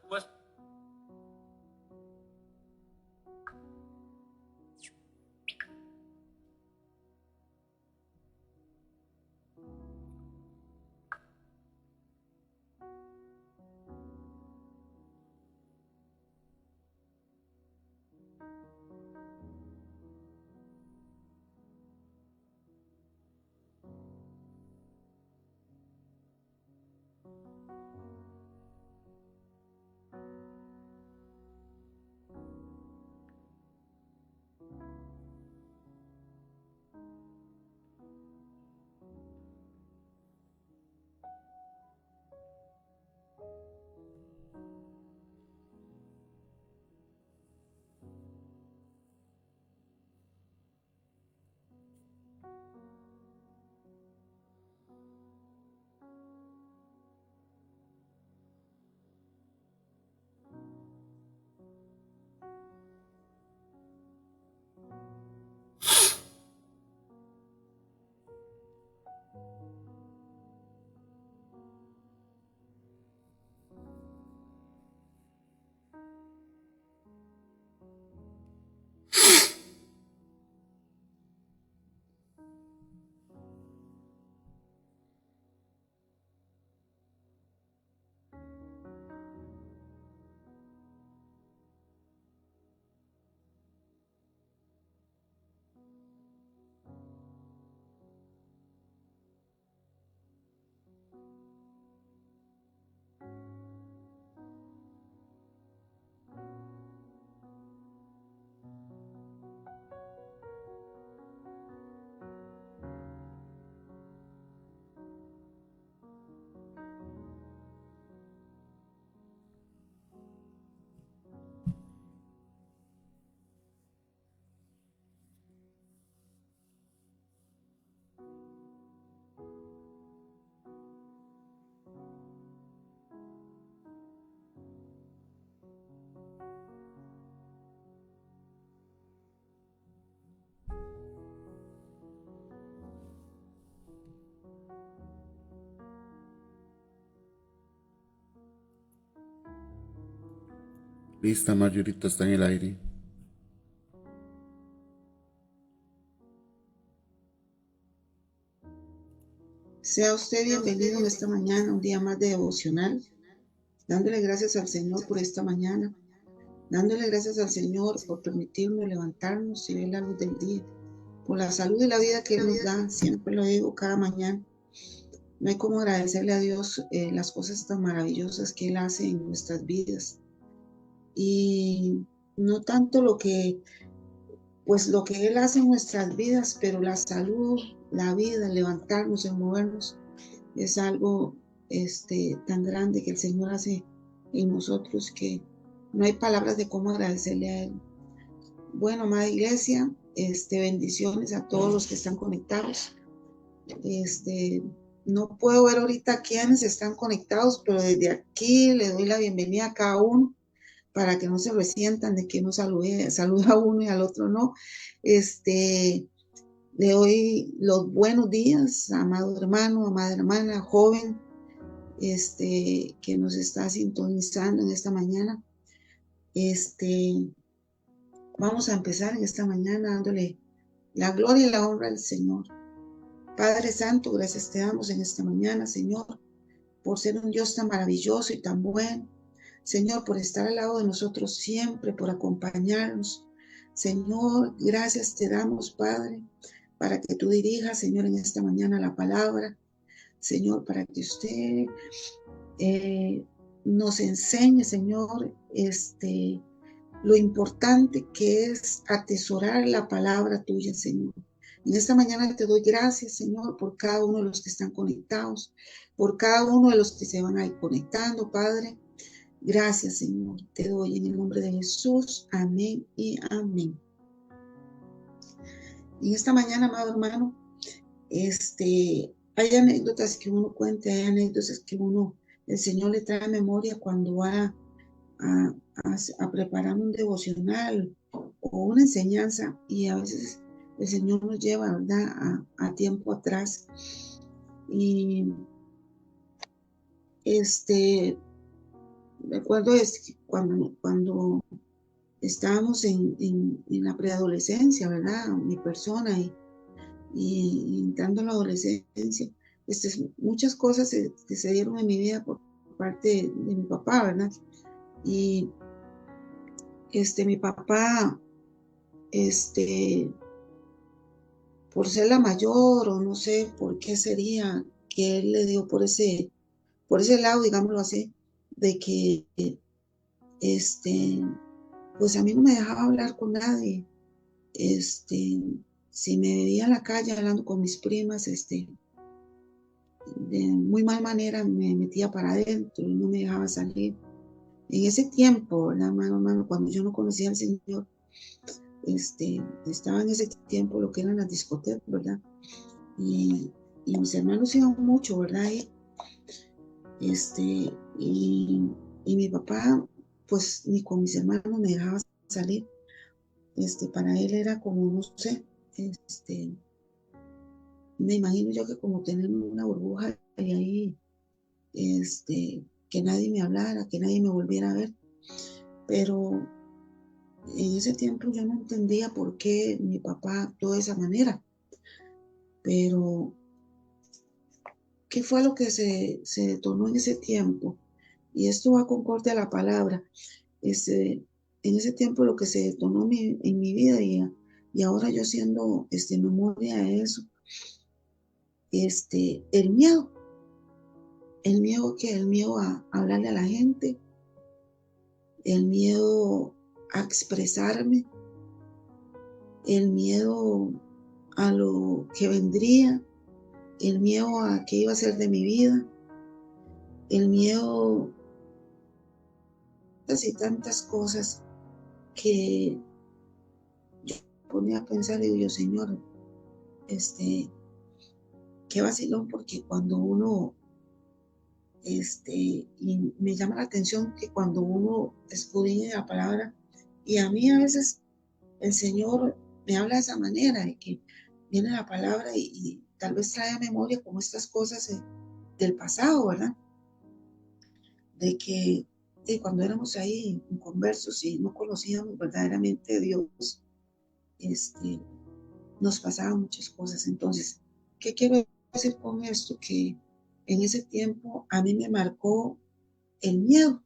Pues Lista, Margarita está en el aire. Sea usted bienvenido en esta mañana, un día más de devocional, dándole gracias al Señor por esta mañana, dándole gracias al Señor por permitirnos levantarnos y ver la luz del día, por la salud y la vida que Él nos da, siempre lo digo cada mañana. No hay como agradecerle a Dios las cosas tan maravillosas que Él hace en nuestras vidas. Y no tanto lo que Él hace en nuestras vidas, pero la salud, la vida, el levantarnos, el movernos, es algo tan grande que el Señor hace en nosotros que no hay palabras de cómo agradecerle a Él. Bueno, amada iglesia, bendiciones a todos los que están conectados. No puedo ver ahorita quiénes están conectados, pero desde aquí le doy la bienvenida a cada uno para que no se resientan de que uno saluda a uno y al otro no. Le doy los buenos días, amado hermano, amada hermana, joven, que nos está sintonizando en esta mañana. Vamos a empezar en esta mañana dándole la gloria y la honra al Señor. Padre Santo, gracias te damos en esta mañana, Señor, por ser un Dios tan maravilloso y tan bueno. Señor, por estar al lado de nosotros siempre, por acompañarnos. Señor, gracias te damos, Padre, para que tú dirijas, Señor, en esta mañana la palabra. Señor, para que usted nos enseñe, Señor, lo importante que es atesorar la palabra tuya, Señor. En esta mañana te doy gracias, Señor, por cada uno de los que están conectados, por cada uno de los que se van a ir conectando, Padre. Gracias, Señor. Te doy en el nombre de Jesús. Amén y amén. En esta mañana, amado hermano, hay anécdotas que uno cuenta, hay anécdotas que el Señor le trae a memoria cuando va a preparar un devocional o una enseñanza, y a veces el Señor nos lleva, ¿verdad?, a tiempo atrás. Y recuerdo es que cuando estábamos en la preadolescencia, ¿verdad? Mi persona y entrando a la adolescencia, muchas cosas que se dieron en mi vida por parte de mi papá, ¿verdad? Y mi papá, por ser la mayor o no sé por qué sería que él le dio por ese lado, digámoslo así, de que, pues a mí no me dejaba hablar con nadie. Si me veía en la calle hablando con mis primas, de muy mal manera me metía para adentro y no me dejaba salir. En ese tiempo, ¿verdad, hermano? Cuando yo no conocía al Señor, estaba en ese tiempo lo que eran las discotecas, ¿verdad? Y, y mis hermanos iban mucho, ¿verdad? Y mi papá, pues ni con mis hermanos me dejaba salir. Para él era como, no sé, me imagino yo que como tener una burbuja y ahí, que nadie me hablara, que nadie me volviera a ver. Pero en ese tiempo yo no entendía por qué mi papá actuó de esa manera. Pero, ¿qué fue lo que se detonó en ese tiempo? Y esto va concorde a la palabra. En ese tiempo lo que se detonó en mi vida y ahora yo haciendo memoria de eso, el miedo. El miedo a hablarle a la gente, el miedo a expresarme, el miedo a lo que vendría, el miedo a qué iba a ser de mi vida, el miedo a tantas cosas que yo ponía a pensar y digo yo, Señor, qué vacilón, porque cuando uno, y me llama la atención que cuando uno escudriña la palabra, y a mí a veces el Señor me habla de esa manera, de que viene la palabra y tal vez trae a memoria como estas cosas del pasado, ¿verdad? De que cuando éramos ahí inconversos y no conocíamos verdaderamente a Dios, nos pasaban muchas cosas. Entonces, ¿qué quiero decir con esto? Que en ese tiempo a mí me marcó el miedo,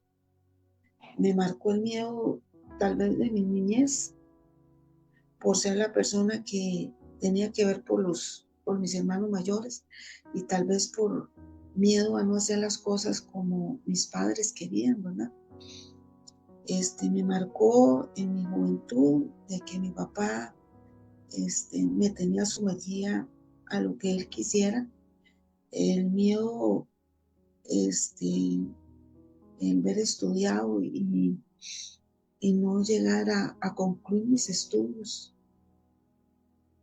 tal vez de mi niñez, por ser la persona que tenía que ver por mis hermanos mayores y tal vez por miedo a no hacer las cosas como mis padres querían, ¿verdad? Me marcó en mi juventud de que mi papá me tenía sometida a lo que él quisiera. El miedo, el ver estudiado y no llegar a concluir mis estudios.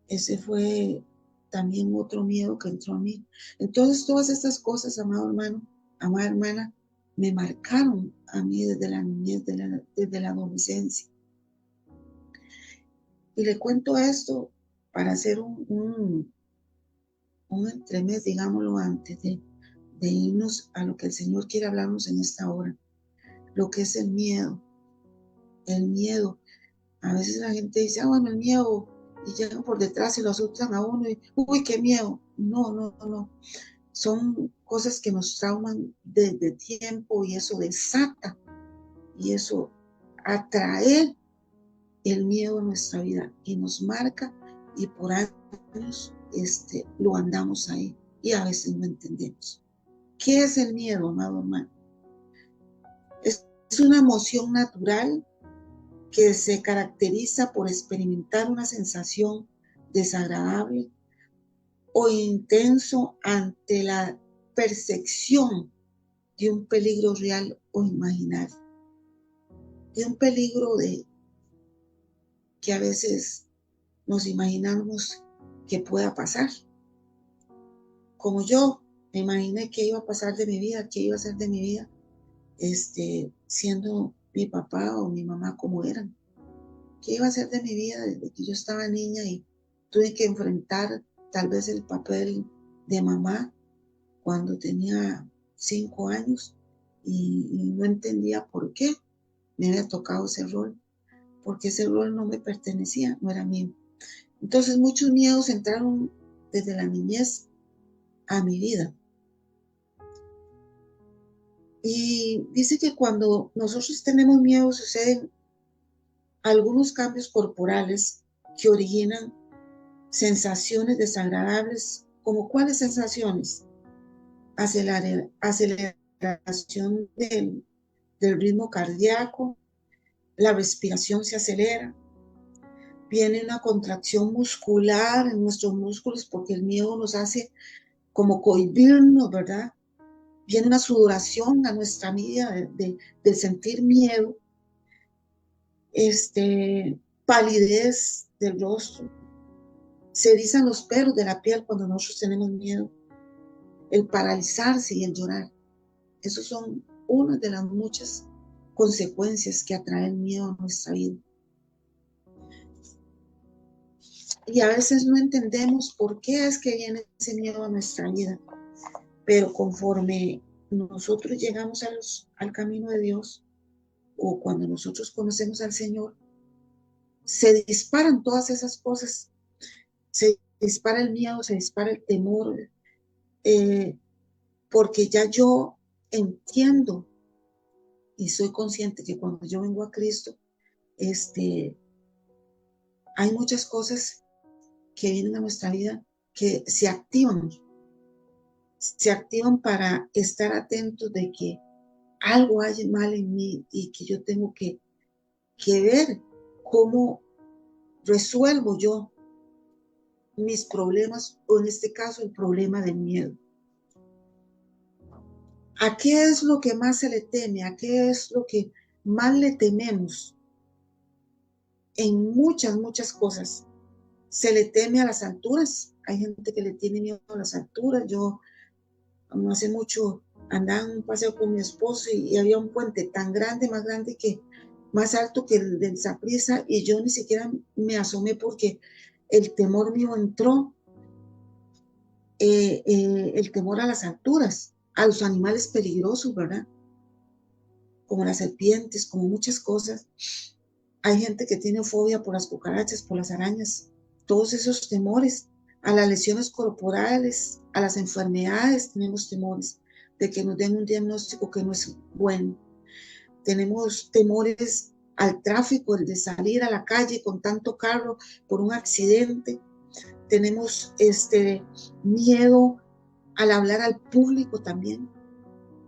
Ese fue también otro miedo que entró a mí. Entonces, todas estas cosas, amado hermano, amada hermana, me marcaron a mí desde la niñez, desde la adolescencia. Y le cuento esto para hacer un entremés, digámoslo, antes de irnos a lo que el Señor quiere hablarnos en esta hora. Lo que es el miedo. El miedo. A veces la gente dice, bueno, el miedo, y llegan por detrás y lo asustan a uno y, uy, qué miedo. No, no, no. Son cosas que nos trauman desde tiempo y eso desata y eso atrae el miedo a nuestra vida y nos marca y por años lo andamos ahí y a veces no entendemos. ¿Qué es el miedo, amado hermano? Es una emoción natural que se caracteriza por experimentar una sensación desagradable o intenso ante la percepción de un peligro real o imaginario, de un peligro que a veces nos imaginamos que pueda pasar. Como yo me imaginé que iba a pasar de mi vida, que iba a ser de mi vida, siendo mi papá o mi mamá como eran. ¿Qué iba a ser de mi vida desde que yo estaba niña y tuve que enfrentar tal vez el papel de mamá cuando tenía 5 años y no entendía por qué me había tocado ese rol, porque ese rol no me pertenecía, no era mío. Entonces muchos miedos entraron desde la niñez a mi vida. Y dice que cuando nosotros tenemos miedo suceden algunos cambios corporales que originan sensaciones desagradables. ¿Como cuáles sensaciones? Aceleración del ritmo cardíaco, la respiración se acelera, viene una contracción muscular en nuestros músculos porque el miedo nos hace como cohibirnos, ¿verdad? Viene una sudoración a nuestra vida de sentir miedo, palidez del rostro, se erizan los pelos de la piel cuando nosotros tenemos miedo, el paralizarse y el llorar. Esos son una de las muchas consecuencias que atrae el miedo a nuestra vida. Y a veces no entendemos por qué es que viene ese miedo a nuestra vida, pero conforme nosotros llegamos al camino de Dios, o cuando nosotros conocemos al Señor, se disparan todas esas cosas, se dispara el miedo, se dispara el temor, porque ya yo entiendo y soy consciente que cuando yo vengo a Cristo, hay muchas cosas que vienen a nuestra vida que se activan para estar atentos de que algo hay mal en mí y que yo tengo que ver cómo resuelvo yo mis problemas, o en este caso el problema del miedo. ¿A qué es lo que más se le teme? ¿A qué es lo que más le tememos? En muchas cosas. Se le teme a las alturas. Hay gente que le tiene miedo a las alturas. Yo no hace mucho andaba en un paseo con mi esposo y había un puente tan grande, más grande que más alto que el del Saprissa, y yo ni siquiera me asomé porque el temor mío entró, el temor a las alturas, a los animales peligrosos, ¿verdad? Como las serpientes, como muchas cosas. Hay gente que tiene fobia por las cucarachas, por las arañas, todos esos temores, a las lesiones corporales, a las enfermedades, tenemos temores de que nos den un diagnóstico que no es bueno. Tenemos temores al tráfico, el de salir a la calle con tanto carro por un accidente. Tenemos miedo al hablar al público también.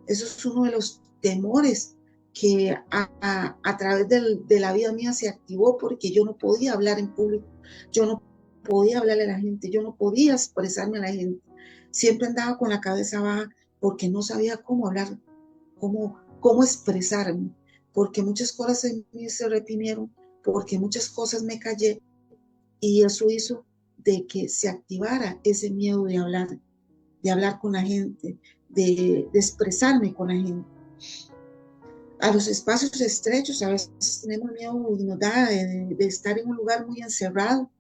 Eso es uno de los temores que a través de la vida mía se activó, porque yo no podía hablar en público, yo no podía hablarle a la gente, yo no podía expresarme a la gente. Siempre andaba con la cabeza baja porque no sabía cómo hablar, cómo expresarme, porque muchas cosas en mí se reprimieron, porque muchas cosas me callé, y eso hizo de que se activara ese miedo de hablar con la gente, de expresarme con la gente. A los espacios estrechos, a veces tenemos miedo y nos da de estar en un lugar muy encerrado,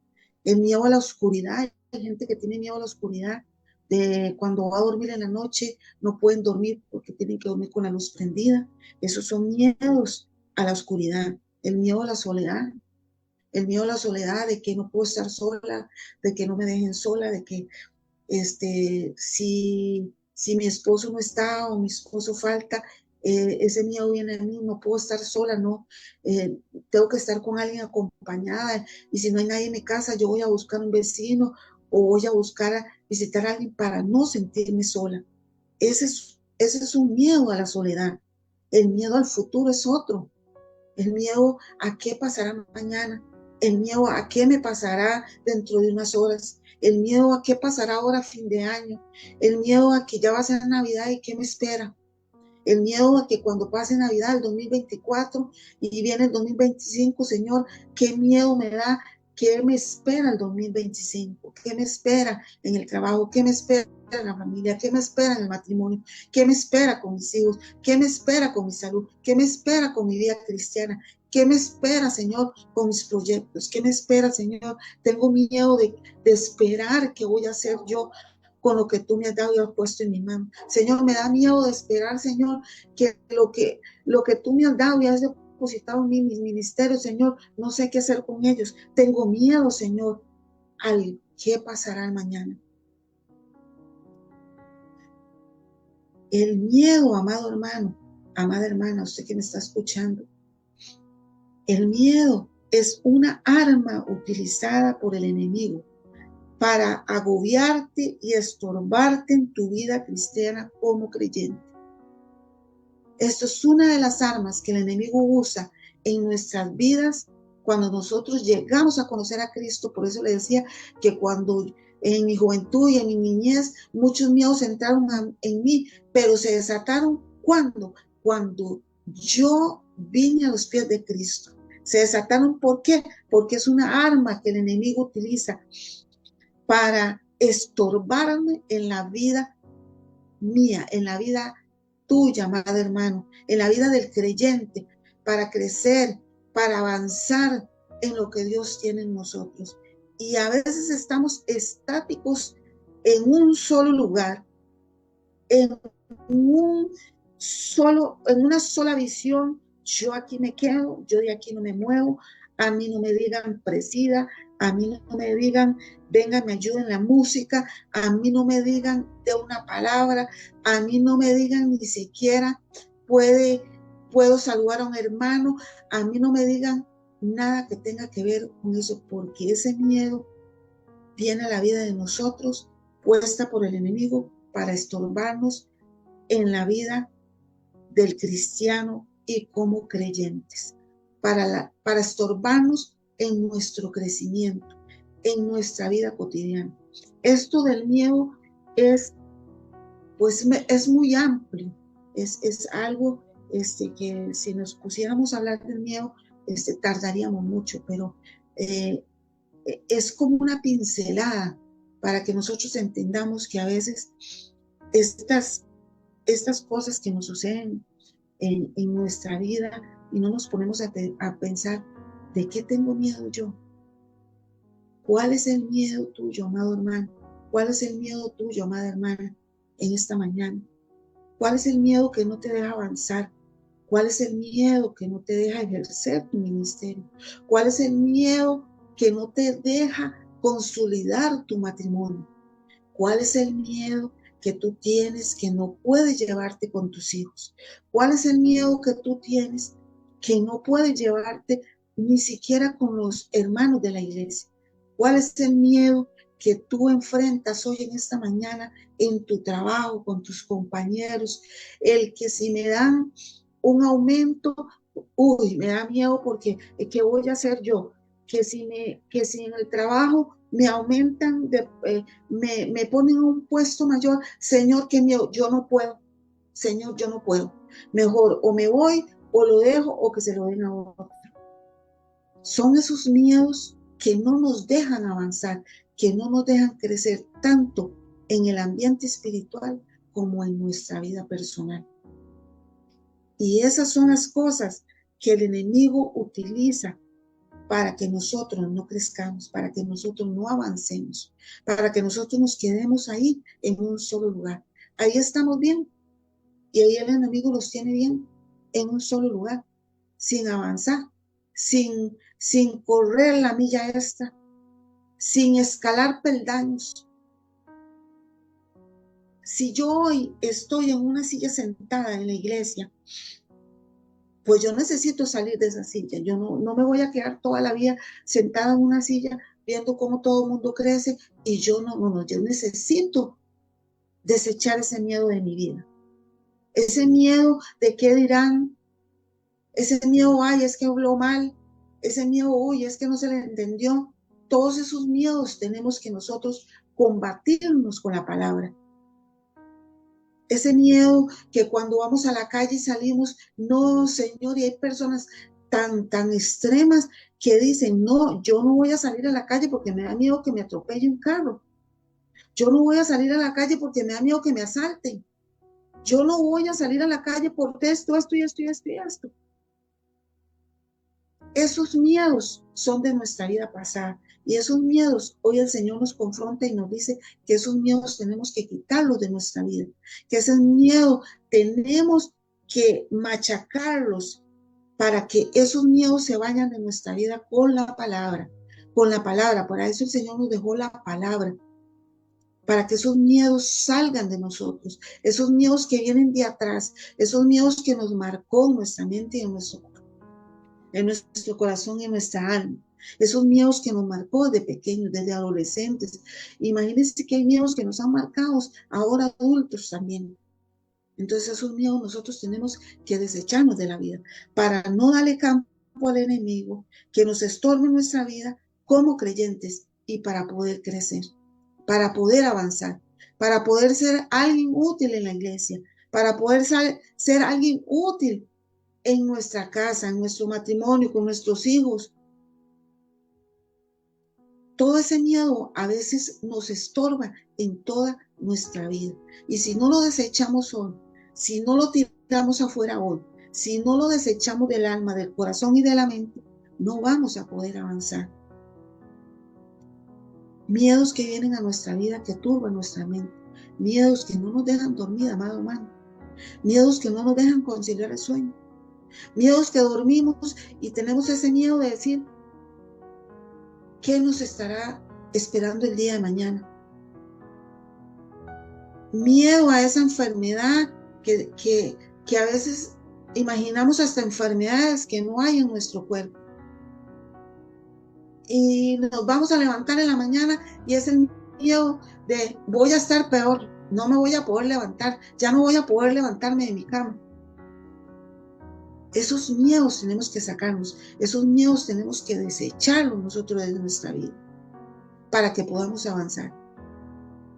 el miedo a la oscuridad. Hay gente que tiene miedo a la oscuridad, de cuando va a dormir en la noche, no pueden dormir porque tienen que dormir con la luz prendida. Esos son miedos a la oscuridad. El miedo a la soledad, de que no puedo estar sola, de que no me dejen sola, de que si mi esposo no está o mi esposo falta, ese miedo viene a mí, no puedo estar sola, no, tengo que estar con alguien acompañada, y si no hay nadie en mi casa, yo voy a buscar un vecino o voy a buscar a visitar a alguien para no sentirme sola. Ese es un miedo a la soledad. El miedo al futuro es otro. El miedo a qué pasará mañana, el miedo a qué me pasará dentro de unas horas, el miedo a qué pasará ahora a fin de año, el miedo a que ya va a ser Navidad y qué me espera, el miedo a que cuando pase Navidad, el 2024, y viene el 2025, Señor, qué miedo me da, qué me espera el 2025, qué me espera en el trabajo, qué me espera en la familia, qué me espera en el matrimonio, qué me espera con mis hijos, qué me espera con mi salud, qué me espera con mi vida cristiana, qué me espera, Señor, con mis proyectos, qué me espera, Señor. Tengo miedo de esperar qué voy a hacer yo con lo que tú me has dado y has puesto en mi mano. Señor, me da miedo de esperar, Señor, que lo que tú me has dado y has depositado en mí, mis ministerios, Señor, no sé qué hacer con ellos. Tengo miedo, Señor, al qué pasará mañana. El miedo, amado hermano, amada hermana, usted que me está escuchando, el miedo es una arma utilizada por el enemigo para agobiarte y estorbarte en tu vida cristiana como creyente. Esto es una de las armas que el enemigo usa en nuestras vidas cuando nosotros llegamos a conocer a Cristo. Por eso le decía que cuando en mi juventud y en mi niñez muchos miedos entraron en mí, pero se desataron ¿cuándo? Cuando yo vine a los pies de Cristo. Se desataron, ¿por qué? Porque es una arma que el enemigo utiliza para estorbarme en la vida mía, en la vida tuya, amado hermano, en la vida del creyente, para crecer, para avanzar en lo que Dios tiene en nosotros. Y a veces estamos estáticos en un solo lugar, en una sola visión. Yo aquí me quedo, yo de aquí no me muevo, a mí no me digan presida, a mí no me digan venga, me ayuden en la música, a mí no me digan de una palabra, a mí no me digan ni siquiera puedo saludar a un hermano, a mí no me digan nada que tenga que ver con eso, porque ese miedo viene a la vida de nosotros, puesta por el enemigo para estorbarnos en la vida del cristiano y como creyentes, para estorbarnos en nuestro crecimiento, en nuestra vida cotidiana. Esto del miedo es muy amplio, es algo que si nos pusiéramos a hablar del miedo, tardaríamos mucho, pero es como una pincelada para que nosotros entendamos que a veces estas cosas que nos suceden en nuestra vida y no nos ponemos a pensar, ¿de qué tengo miedo yo? ¿Cuál es el miedo tuyo, amado hermano? ¿Cuál es el miedo tuyo, amada hermana, en esta mañana? ¿Cuál es el miedo que no te deja avanzar? ¿Cuál es el miedo que no te deja ejercer tu ministerio? ¿Cuál es el miedo que no te deja consolidar tu matrimonio? ¿Cuál es el miedo que tú tienes que no puedes llevarte con tus hijos? ¿Cuál es el miedo que tú tienes que no puedes llevarte ni siquiera con los hermanos de la iglesia? ¿Cuál es el miedo que tú enfrentas hoy en esta mañana en tu trabajo, con tus compañeros? El que si me dan un aumento, me da miedo porque ¿qué voy a hacer yo? Que si en el trabajo me aumentan, me ponen un puesto mayor, Señor, qué miedo, yo no puedo, Señor, yo no puedo. Mejor o me voy o lo dejo o que se lo den a otro. Son esos miedos que no nos dejan avanzar, que no nos dejan crecer tanto en el ambiente espiritual como en nuestra vida personal. Y esas son las cosas que el enemigo utiliza para que nosotros no crezcamos, para que nosotros no avancemos, para que nosotros nos quedemos ahí en un solo lugar. Ahí estamos bien y ahí el enemigo los tiene bien en un solo lugar, sin avanzar, sin correr la milla extra, sin escalar peldaños. Si yo hoy estoy en una silla sentada en la iglesia, pues yo necesito salir de esa silla. Yo no me voy a quedar toda la vida sentada en una silla viendo cómo todo el mundo crece y yo yo necesito desechar ese miedo de mi vida. Ese miedo de qué dirán, ese miedo, ay, es que habló mal, ese miedo, uy, es que no se le entendió. Todos esos miedos tenemos que nosotros combatirnos con la palabra. Ese miedo que cuando vamos a la calle y salimos, no, Señor, y hay personas tan extremas que dicen, no, yo no voy a salir a la calle porque me da miedo que me atropelle un carro. Yo no voy a salir a la calle porque me da miedo que me asalten. Yo no voy a salir a la calle por esto. Esos miedos son de nuestra vida pasada Y esos miedos, hoy el Señor nos confronta y nos dice que esos miedos tenemos que quitarlos de nuestra vida, que ese miedo tenemos que machacarlos para que esos miedos se vayan de nuestra vida con la palabra, con la palabra. Para eso el Señor nos dejó la palabra, para que esos miedos salgan de nosotros, esos miedos que vienen de atrás, esos miedos que nos marcó en nuestra mente y en nuestro corazón y en nuestra alma. Esos miedos que nos marcó de pequeños, desde adolescentes. Imagínense que hay miedos que nos han marcado ahora adultos también. Entonces esos miedos nosotros tenemos que desecharnos de la vida para no darle campo al enemigo que nos estorbe en nuestra vida como creyentes y para poder crecer, para poder avanzar, para poder ser alguien útil en la iglesia, para poder ser alguien útil en nuestra casa, en nuestro matrimonio, con nuestros hijos. Todo ese miedo a veces nos estorba en toda nuestra vida. Y si no lo desechamos hoy, si no lo tiramos afuera hoy, si no lo desechamos del alma, del corazón y de la mente, no vamos a poder avanzar. Miedos que vienen a nuestra vida, que turban nuestra mente. Miedos que no nos dejan dormir, amado hermano. Miedos que no nos dejan conciliar el sueño. Miedos que dormimos y tenemos ese miedo de decir, ¿qué nos estará esperando el día de mañana? Miedo a esa enfermedad que a veces imaginamos hasta enfermedades que no hay en nuestro cuerpo. Y nos vamos a levantar en la mañana y es el miedo de voy a estar peor, no me voy a poder levantar, ya no voy a poder levantarme de mi cama. Esos miedos tenemos que sacarnos, esos miedos tenemos que desecharlos nosotros de nuestra vida para que podamos avanzar.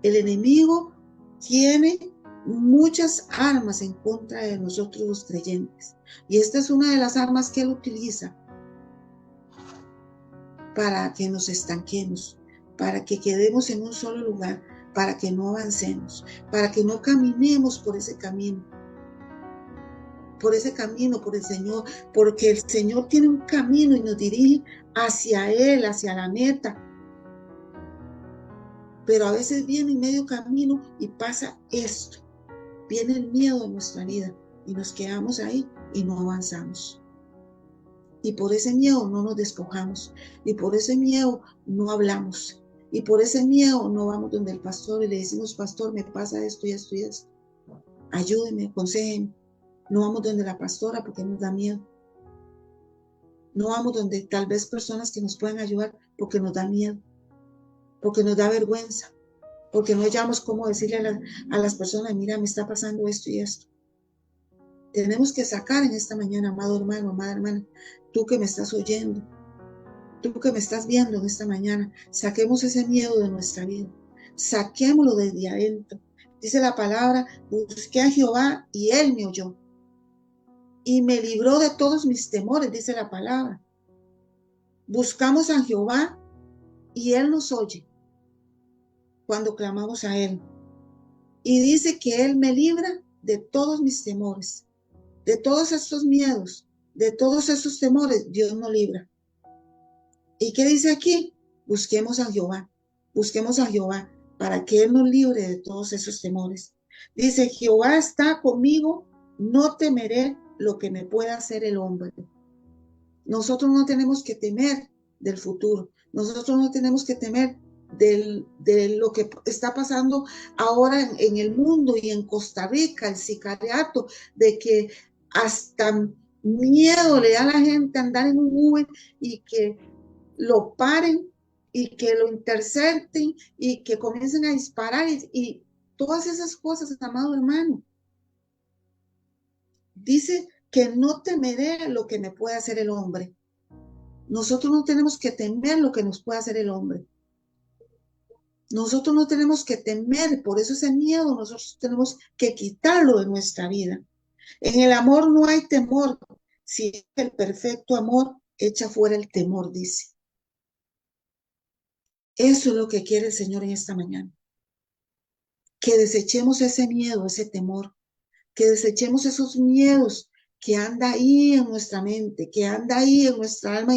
El enemigo tiene muchas armas en contra de nosotros los creyentes y esta es una de las armas que él utiliza para que nos estanquemos, para que quedemos en un solo lugar, para que no avancemos, para que no caminemos por ese camino, por el Señor, porque el Señor tiene un camino y nos dirige hacia Él, hacia la meta. Pero a veces viene en medio camino y pasa esto, viene el miedo en nuestra vida y nos quedamos ahí y no avanzamos. Y por ese miedo no nos despojamos, y por ese miedo no hablamos, y por ese miedo no vamos donde el pastor y le decimos, pastor, me pasa esto y esto y esto. Ayúdeme, aconséjeme. No vamos donde la pastora porque nos da miedo. No vamos donde tal vez personas que nos puedan ayudar porque nos da miedo, porque nos da vergüenza, porque no hallamos cómo decirle a las personas, mira, me está pasando esto y esto. Tenemos que sacar en esta mañana, amado hermano, amada hermana, tú que me estás oyendo, tú que me estás viendo en esta mañana, saquemos ese miedo de nuestra vida, saquémoslo desde adentro. Dice la palabra, busqué a Jehová y él me oyó y me libró de todos mis temores, dice la palabra. Buscamos a Jehová y él nos oye cuando clamamos a él. Y dice que él me libra de todos mis temores, de todos estos miedos, de todos esos temores, Dios nos libra. ¿Y qué dice aquí? Busquemos a Jehová para que él nos libre de todos esos temores. Dice, Jehová está conmigo, no temeré lo que me pueda hacer el hombre. Nosotros no tenemos que temer del futuro. Nosotros no tenemos que temer de lo que está pasando ahora en el mundo y en Costa Rica, el sicariato, de que hasta miedo le da a la gente andar en un Uber y que lo paren y que lo intercepten y que comiencen a disparar y todas esas cosas, amado hermano. Dice que no temeré lo que me puede hacer el hombre. Nosotros no tenemos que temer lo que nos puede hacer el hombre. Nosotros no tenemos que temer, por eso ese miedo nosotros tenemos que quitarlo de nuestra vida. En el amor no hay temor, si el perfecto amor echa fuera el temor, dice. Eso es lo que quiere el Señor en esta mañana. Que desechemos ese miedo, ese temor, que desechemos esos miedos que anda ahí en nuestra mente, que anda ahí en nuestra alma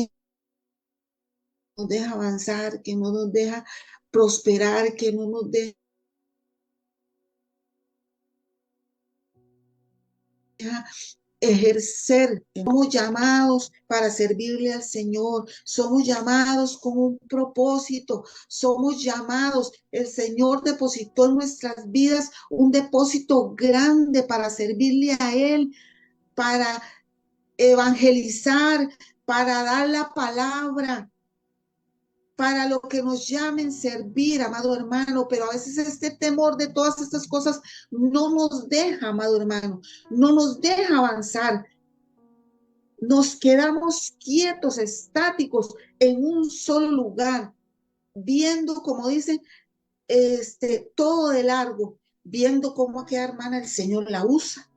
nos deja avanzar, que no nos deja prosperar, que no nos deja ejercer. Somos llamados para servirle al Señor, somos llamados con un propósito, somos llamados, el Señor depositó en nuestras vidas un depósito grande para servirle a Él, para evangelizar, para dar la palabra, para lo que nos llamen servir, amado hermano, pero a veces este temor de todas estas cosas no nos deja, amado hermano, no nos deja avanzar. Nos quedamos quietos, estáticos, en un solo lugar, viendo, como dicen, todo de largo, viendo cómo aquella hermana el Señor la usa,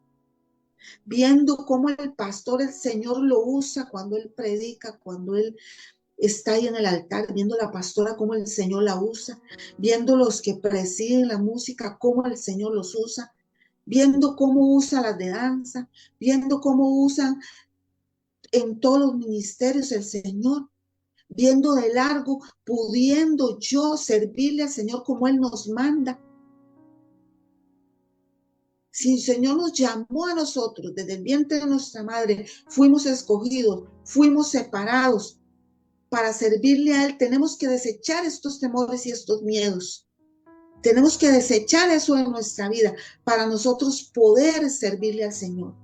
viendo cómo el pastor el Señor lo usa cuando él predica, cuando él está ahí en el altar, viendo la pastora cómo el Señor la usa, viendo los que presiden la música, cómo el Señor los usa, viendo cómo usa las de danza, viendo cómo usan en todos los ministerios el Señor, viendo de largo, pudiendo yo servirle al Señor como Él nos manda. Si el Señor nos llamó a nosotros desde el vientre de nuestra madre, fuimos escogidos, fuimos separados para servirle a Él, tenemos que desechar estos temores y estos miedos. Tenemos que desechar eso de nuestra vida para nosotros poder servirle al Señor.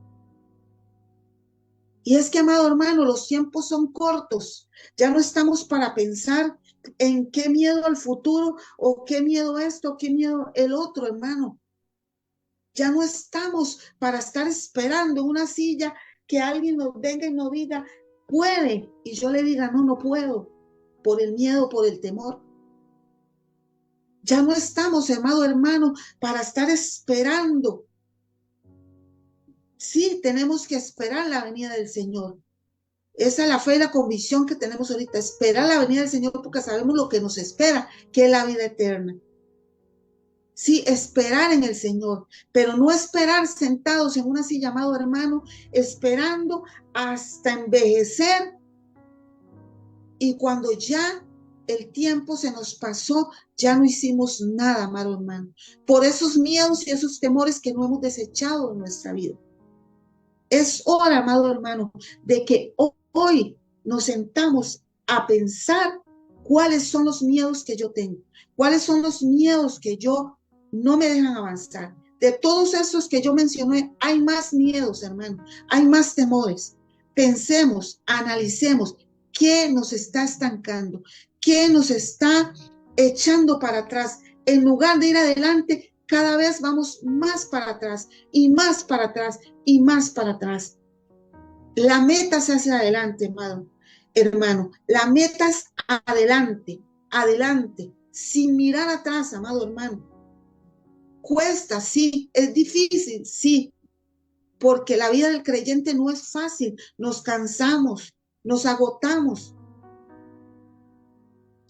Y es que, amado hermano, los tiempos son cortos. Ya no estamos para pensar en qué miedo al futuro o qué miedo esto, qué miedo el otro, hermano. Ya no estamos para estar esperando una silla que alguien nos venga y nos diga, puede, y yo le diga, no, no puedo, por el miedo, por el temor. Ya no estamos, amado hermano, para estar esperando. Sí, tenemos que esperar la venida del Señor. Esa es la fe y la convicción que tenemos ahorita, esperar la venida del Señor porque sabemos lo que nos espera, que es la vida eterna. Sí, esperar en el Señor, pero no esperar sentados en una silla, amado hermano, esperando hasta envejecer y cuando ya el tiempo se nos pasó, ya no hicimos nada, amado hermano, por esos miedos y esos temores que no hemos desechado en nuestra vida. Es hora, amado hermano, de que hoy nos sentamos a pensar cuáles son los miedos que yo tengo, cuáles son los miedos que yo no me dejan avanzar. De todos esos que yo mencioné, hay más miedos, hermano, hay más temores. Pensemos, analicemos qué nos está estancando, qué nos está echando para atrás. En lugar de ir adelante, cada vez vamos más para atrás y más para atrás y más para atrás. La meta se hace adelante, hermano. La meta es adelante, adelante, sin mirar atrás, amado hermano. Cuesta, sí, es difícil, sí, porque la vida del creyente no es fácil. Nos cansamos, nos agotamos.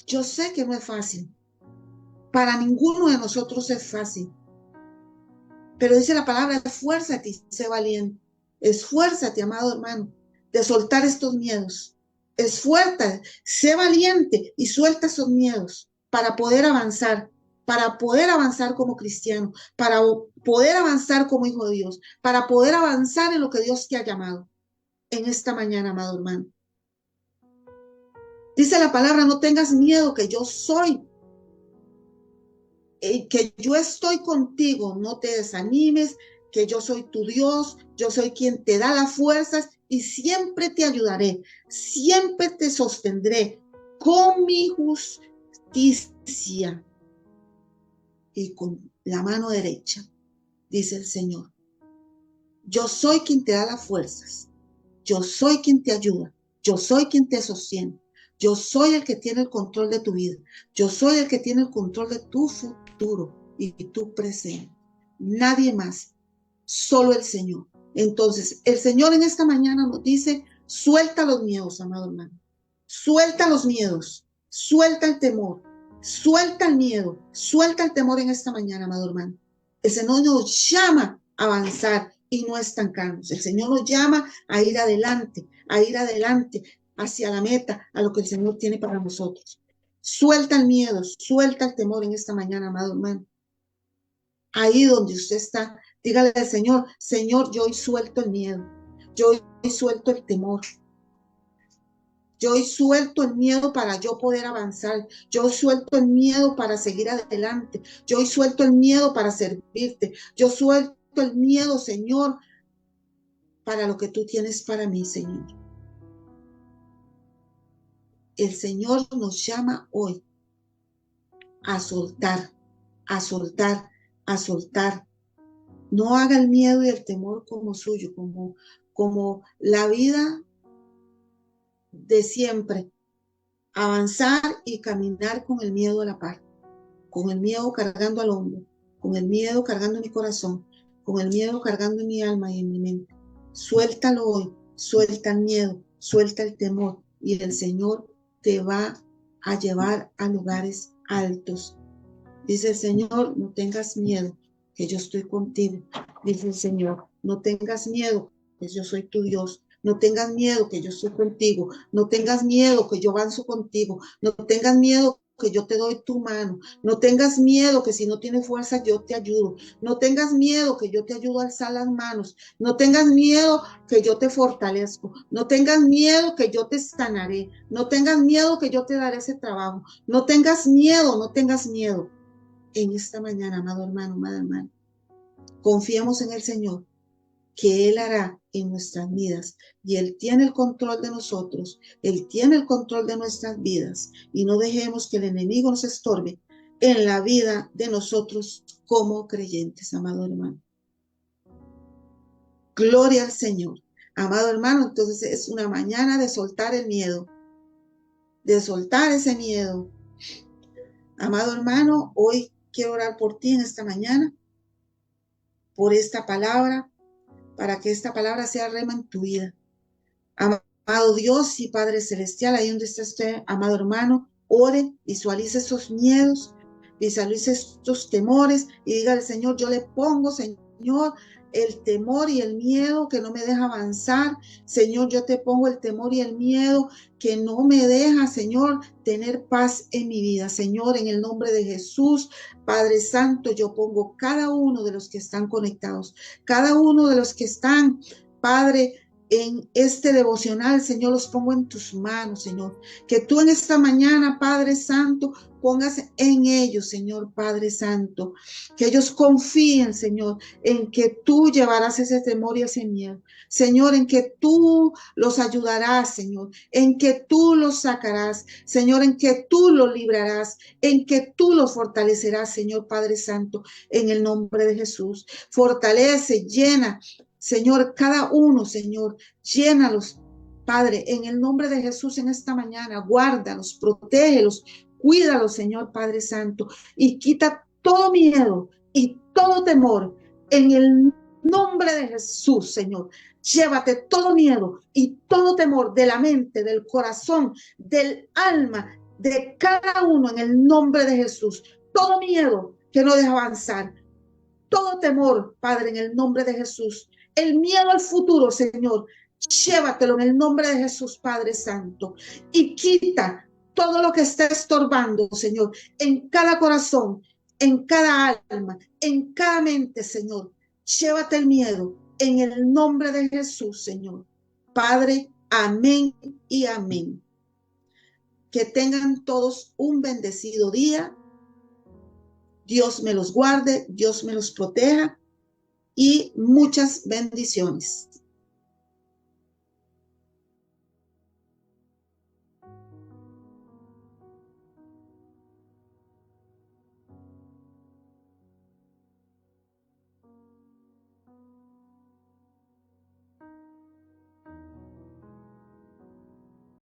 Yo sé que no es fácil. Para ninguno de nosotros es fácil. Pero dice la palabra, esfuérzate y sé valiente. Esfuérzate, amado hermano, de soltar estos miedos. Esfuérzate, sé valiente y suelta esos miedos para poder avanzar como cristiano, para poder avanzar como hijo de Dios, para poder avanzar en lo que Dios te ha llamado en esta mañana, amado hermano. Dice la palabra, no tengas miedo, que yo soy, que yo estoy contigo, no te desanimes, que yo soy tu Dios, yo soy quien te da las fuerzas y siempre te ayudaré, siempre te sostendré con mi justicia y con la mano derecha, dice el Señor. Yo soy quien te da las fuerzas, yo soy quien te ayuda, yo soy quien te sostiene, yo soy el que tiene el control de tu vida, yo soy el que tiene el control de tu futuro y tu presente. Nadie más, solo el Señor. Entonces, el Señor en esta mañana nos dice, suelta los miedos, amado hermano. Suelta los miedos, suelta el temor, suelta el miedo, suelta el temor en esta mañana, amado hermano. El Señor nos llama a avanzar y no estancarnos. El Señor nos llama a ir adelante, hacia la meta, a lo que el Señor tiene para nosotros. Suelta el miedo, suelta el temor en esta mañana, amado hermano. Ahí donde usted está, dígale al Señor, Señor, yo hoy suelto el miedo, yo hoy suelto el temor. Yo hoy suelto el miedo para yo poder avanzar. Yo hoy suelto el miedo para seguir adelante. Yo hoy suelto el miedo para servirte. Yo suelto el miedo, Señor, para lo que tú tienes para mí, Señor. El Señor nos llama hoy a soltar, a soltar, a soltar. No haga el miedo y el temor como suyo, como la vida de siempre. Avanzar y caminar con el miedo a la par, con el miedo cargando al hombro, con el miedo cargando mi corazón, con el miedo cargando en mi alma y en mi mente. Suéltalo hoy, suelta el miedo, suelta el temor y el Señor te va a llevar a lugares altos. Dice el Señor, no tengas miedo, que yo estoy contigo. Dice el Señor, no tengas miedo, que yo soy tu Dios. No tengas miedo, que yo estoy contigo. No tengas miedo, que yo avanzo contigo. No tengas miedo, que yo te doy tu mano. No tengas miedo, que si no tienes fuerza, yo te ayudo. No tengas miedo, que yo te ayudo a alzar las manos. No tengas miedo, que yo te fortalezco. No tengas miedo, que yo te sanaré. No tengas miedo, que yo te daré ese trabajo. No tengas miedo, no tengas miedo. En esta mañana, amado hermano, amada hermana, confiemos en el Señor, que Él hará en nuestras vidas y Él tiene el control de nosotros, Él tiene el control de nuestras vidas y no dejemos que el enemigo nos estorbe en la vida de nosotros como creyentes, amado hermano. Gloria al Señor. Amado hermano, entonces es una mañana de soltar el miedo, de soltar ese miedo. Amado hermano, hoy quiero orar por ti en esta mañana, por esta palabra, para que esta palabra sea rema en tu vida. Amado Dios y Padre Celestial, ahí donde está usted, amado hermano, ore, visualice esos miedos, visualice estos temores y dígale, Señor, yo le pongo, Señor, el temor y el miedo que no me deja avanzar. Señor, yo te pongo el temor y el miedo que no me deja, Señor, tener paz en mi vida. Señor, en el nombre de Jesús, Padre Santo, yo pongo cada uno de los que están conectados, cada uno de los que están, Padre, en este devocional, Señor, los pongo en tus manos, Señor. Que tú en esta mañana, Padre Santo, pongas en ellos, Señor Padre Santo, que ellos confíen, Señor, en que tú llevarás ese temor y ese miedo. Señor, en que tú los ayudarás, Señor, en que tú los sacarás, Señor, en que tú los librarás, en que tú los fortalecerás, Señor Padre Santo, en el nombre de Jesús. Fortalece, llena, Señor, cada uno, Señor, llénalos, Padre, en el nombre de Jesús en esta mañana, guárdalos, protégelos, cuídalos, Señor Padre Santo, y quita todo miedo y todo temor en el nombre de Jesús, Señor. Llévate todo miedo y todo temor de la mente, del corazón, del alma, de cada uno en el nombre de Jesús. Todo miedo que no deja avanzar, todo temor, Padre, en el nombre de Jesús. El miedo al futuro, Señor, llévatelo en el nombre de Jesús, Padre Santo, y quita todo lo que está estorbando, Señor, en cada corazón, en cada alma, en cada mente, Señor. Llévate el miedo en el nombre de Jesús, Señor. Padre, amén y amén. Que tengan todos un bendecido día. Dios me los guarde, Dios me los proteja y muchas bendiciones.